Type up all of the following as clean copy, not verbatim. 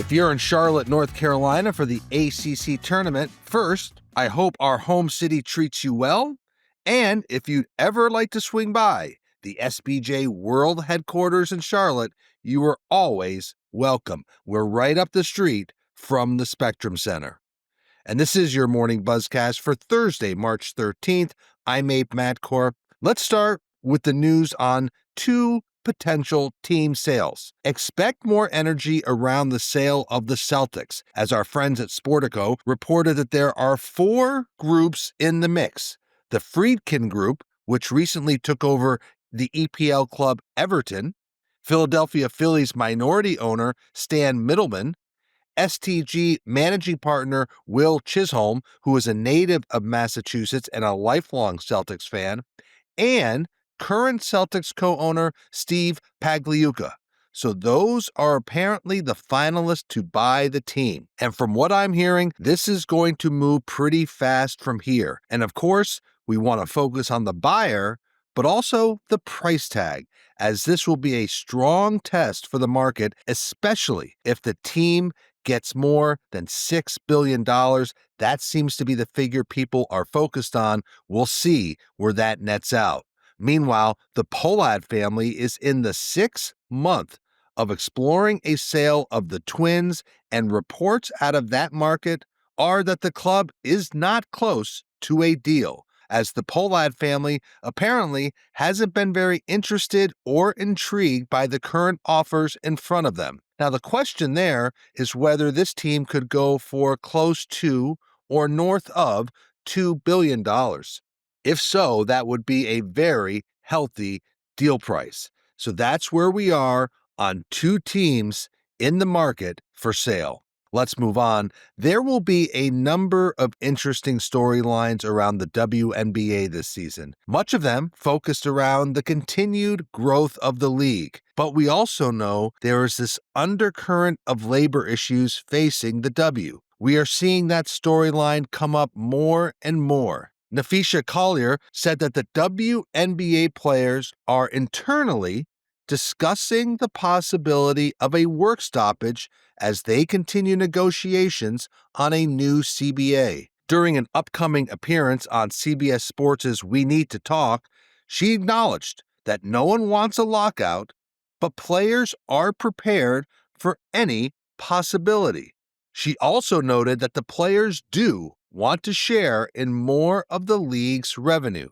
If you're in Charlotte, North Carolina for the ACC tournament, first, I hope our home city treats you well. And if you'd ever like to swing by the SBJ World Headquarters in Charlotte, you are always welcome. We're right up the street from the Spectrum Center. And this is your morning Buzzcast for Thursday, March 13th. I'm Abe Matcorp. Let's start with the news on two potential team sales. Expect more energy around the sale of the Celtics, as our friends at Sportico reported that there are four groups in the mix. The Friedkin Group, which recently took over the EPL club Everton, Philadelphia Phillies minority owner Stan Middleman, STG managing partner Will Chisholm, who is a native of Massachusetts and a lifelong Celtics fan, and current Celtics co-owner Steve Pagliuca. So those are apparently the finalists to buy the team. And from what I'm hearing, this is going to move pretty fast from here. And of course, we want to focus on the buyer, but also the price tag, as this will be a strong test for the market, especially if the team gets more than $6 billion. That seems to be the figure people are focused on. We'll see where that nets out. Meanwhile, the Pollard family is in the 6th month of exploring a sale of the Twins, and reports out of that market are that the club is not close to a deal, as the Pollard family apparently hasn't been very interested or intrigued by the current offers in front of them. Now, the question there is whether this team could go for close to or north of $2 billion. If so, that would be a very healthy deal price. So that's where we are on two teams in the market for sale. Let's move on. There will be a number of interesting storylines around the WNBA this season, much of them focused around the continued growth of the league. But we also know there is this undercurrent of labor issues facing the W. We are seeing that storyline come up more and more. Nafisha Collier said that the WNBA players are internally discussing the possibility of a work stoppage as they continue negotiations on a new CBA. During an upcoming appearance on CBS Sports' We Need to Talk, she acknowledged that no one wants a lockout, but players are prepared for any possibility. She also noted that the players do want to share in more of the league's revenue.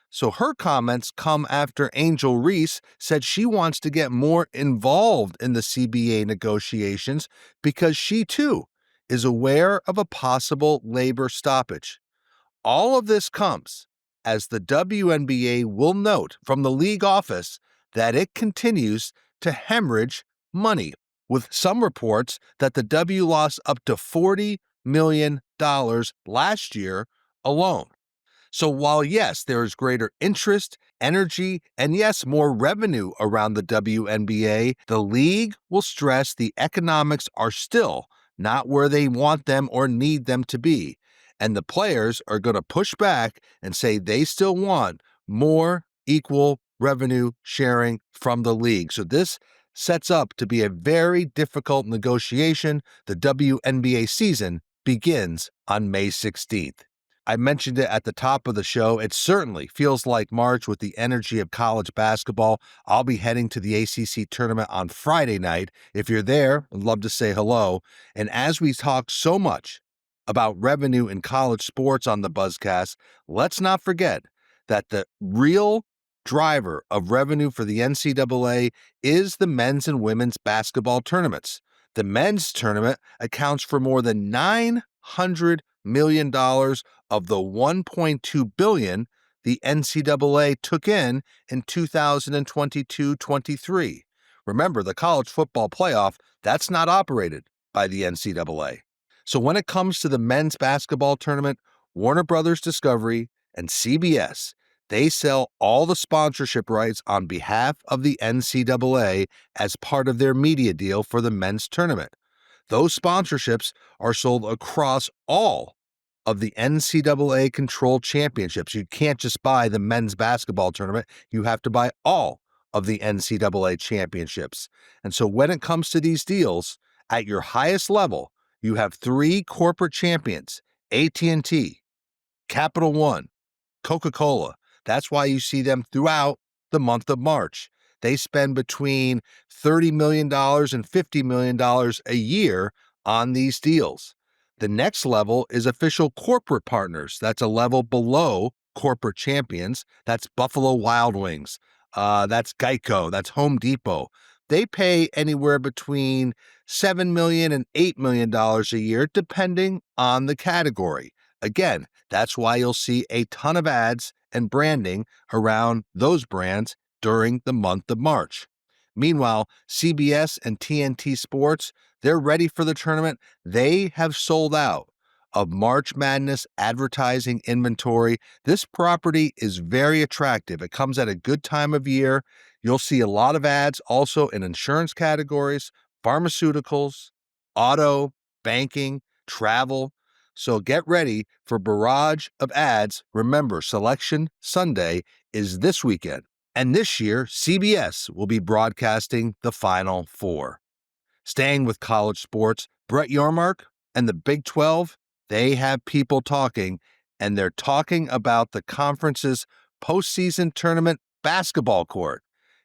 So her comments come after Angel Reese said she wants to get more involved in the CBA negotiations because she too is aware of a possible labor stoppage. All of this comes as the WNBA will note from the league office that it continues to hemorrhage money, with some reports that the W lost up to $40 million last year alone. So while, yes, there is greater interest, energy, and yes, more revenue around the WNBA, the league will stress the economics are still not where they want them or need them to be. And the players are going to push back and say they still want more equal revenue sharing from the league. So this sets up to be a very difficult negotiation. The WNBA season begins on May 16th. I mentioned it at the top of the show. It certainly feels like March with the energy of college basketball. I'll be heading to the ACC tournament on Friday night. If you're there, I'd love to say hello. And as we talk so much about revenue in college sports on the Buzzcast, let's not forget that the real driver of revenue for the NCAA is the men's and women's basketball tournaments. The men's tournament accounts for more than $900 million of the $1.2 billion the NCAA took in 2022-23. Remember, the college football playoff, that's not operated by the NCAA. So when it comes to the men's basketball tournament, Warner Brothers Discovery and CBS, they sell all the sponsorship rights on behalf of the NCAA as part of their media deal for the men's tournament. Those sponsorships are sold across all of the NCAA-controlled championships. You can't just buy the men's basketball tournament. You have to buy all of the NCAA championships. And so when it comes to these deals, At your highest level, you have three corporate champions: AT&T, Capital One, Coca-Cola. That's why you see them throughout the month of March. They spend between $30 million and $50 million a year on these deals. The next level is official corporate partners. That's a level below corporate champions. That's Buffalo Wild Wings. That's Geico. That's Home Depot. They pay anywhere between $7 million and $8 million a year, depending on the category. Again, that's why you'll see a ton of ads and branding around those brands during the month of March. Meanwhile, CBS and TNT Sports, they're ready for the tournament. They have sold out of March Madness advertising inventory. This property is very attractive. It comes at a good time of year. You'll see a lot of ads also in insurance categories, pharmaceuticals, auto, banking, travel. So get ready for barrage of ads. Remember, Selection Sunday is this weekend. And this year, CBS will be broadcasting the Final Four. Staying with college sports, Brett Yormark and the Big 12, they have people talking, and they're talking about the conference's postseason tournament basketball court.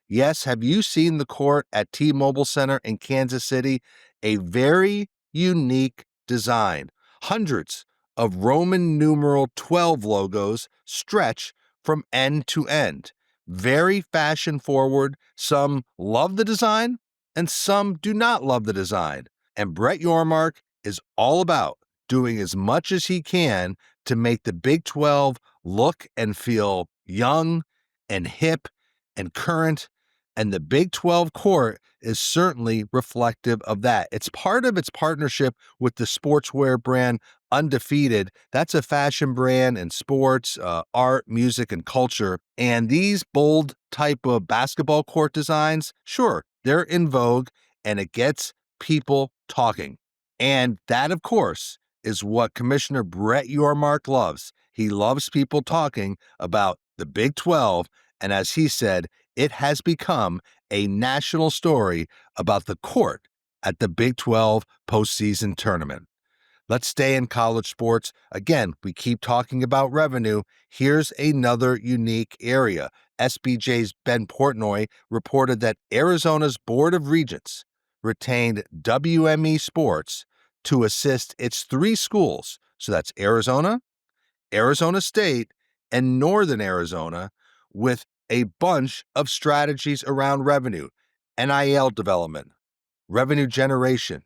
Yes, have you seen the court at T-Mobile Center in Kansas City? A very unique design. Hundreds of Roman numeral 12 logos stretch from end to end. Very fashion forward. Some love the design, and some do not love the design. And Brett Yormark is all about doing as much as he can to make the Big 12 look and feel young and hip and current. And the Big 12 court is certainly reflective of that. It's part of its partnership with the sportswear brand Undefeated. That's a fashion brand in sports, art, music, and culture. And these bold type of basketball court designs, sure, they're in vogue, and it gets people talking. And that, of course, is what Commissioner Brett Yormark loves. He loves people talking about the Big 12, and as he said, it has become a national story about the court at the Big 12 postseason tournament. Let's stay in college sports. Again, we keep talking about revenue. Here's another unique area. SBJ's Ben Portnoy reported that Arizona's Board of Regents retained WME Sports to assist its three schools. So that's Arizona, Arizona State, and Northern Arizona with a bunch of strategies around revenue, NIL development, revenue generation,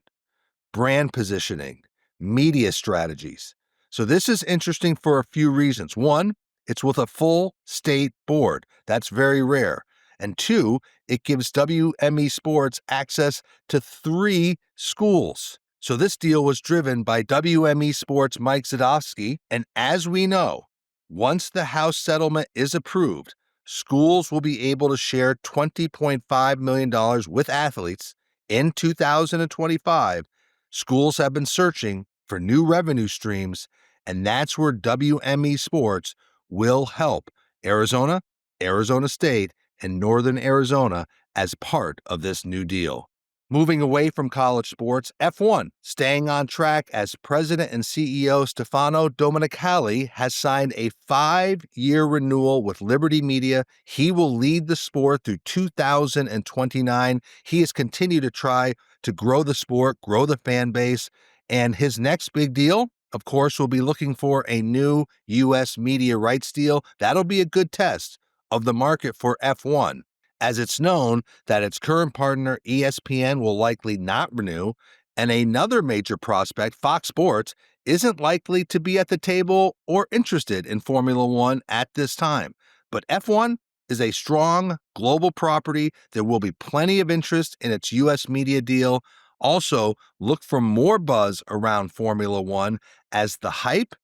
brand positioning, media strategies. So this is interesting for a few reasons. One, it's with a full state board. That's very rare. And two, it gives WME Sports access to three schools. So this deal was driven by WME Sports' Mike Zadofsky. And as we know, once the House settlement is approved, schools will be able to share $20.5 million with athletes in 2025. Schools have been searching for new revenue streams, and that's where WME Sports will help Arizona, Arizona State, and Northern Arizona as part of this new deal. Moving away from college sports, F1, staying on track as President and CEO Stefano Domenicali has signed a 5-year renewal with Liberty Media. He will lead the sport through 2029. He has continued to try to grow the sport, grow the fan base, and his next big deal, of course, will be looking for a new U.S. media rights deal. That'll be a good test of the market for F1, as it's known that its current partner, ESPN, will likely not renew, and another major prospect, Fox Sports, isn't likely to be at the table or interested in Formula One at this time. But F1 is a strong global property. There will be plenty of interest in its U.S. media deal. Also, look for more buzz around Formula One as the hype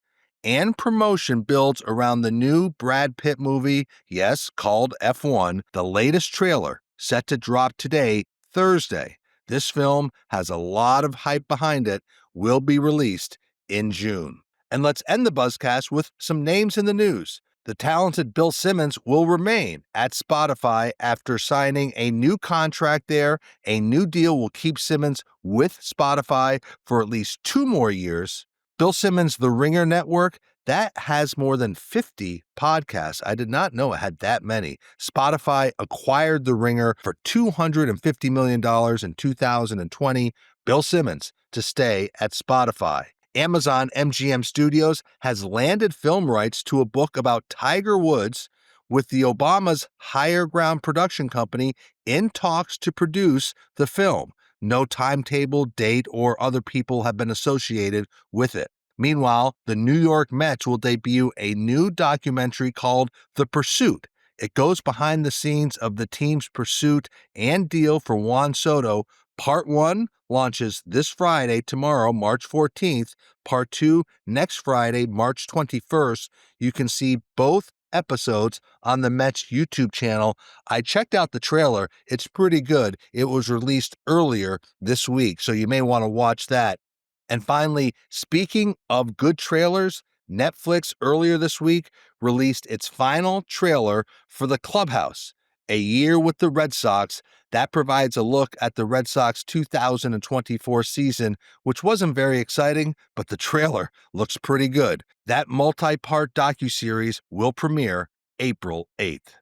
and promotion builds around the new Brad Pitt movie, yes, called F1, the latest trailer set to drop today, Thursday. This film has a lot of hype behind it, will be released in June. And let's end the Buzzcast with some names in the news. The talented Bill Simmons will remain at Spotify after signing a new contract there. A new deal will keep Simmons with Spotify for at least 2 more years. Bill Simmons' The Ringer Network, that has more than 50 podcasts. I did not know it had that many. Spotify acquired The Ringer for $250 million in 2020. Bill Simmons to stay at Spotify. Amazon MGM Studios has landed film rights to a book about Tiger Woods, with the Obama's Higher Ground production company in talks to produce the film. No timetable, date, or other people have been associated with it. Meanwhile, the New York Mets will debut a new documentary called The Pursuit. It goes behind the scenes of the team's pursuit and deal for Juan Soto. Part 1 launches this Friday, tomorrow, March 14th. Part 2 next Friday, March 21st. You can see both episodes on the Mets YouTube channel. I checked out the trailer. It's pretty good. It was released earlier this week, so you may want to watch that. And finally, speaking of good trailers, Netflix earlier this week released its final trailer for The Clubhouse, A Year with the Red Sox. That provides a look at the Red Sox 2024 season, which wasn't very exciting, but the trailer looks pretty good. That multi-part docuseries will premiere April 8th.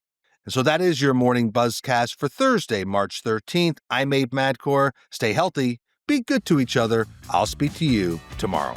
And so that is your morning Buzzcast for Thursday, March 13th. I'm Abe Madcore. Stay healthy, be good to each other. I'll speak to you tomorrow.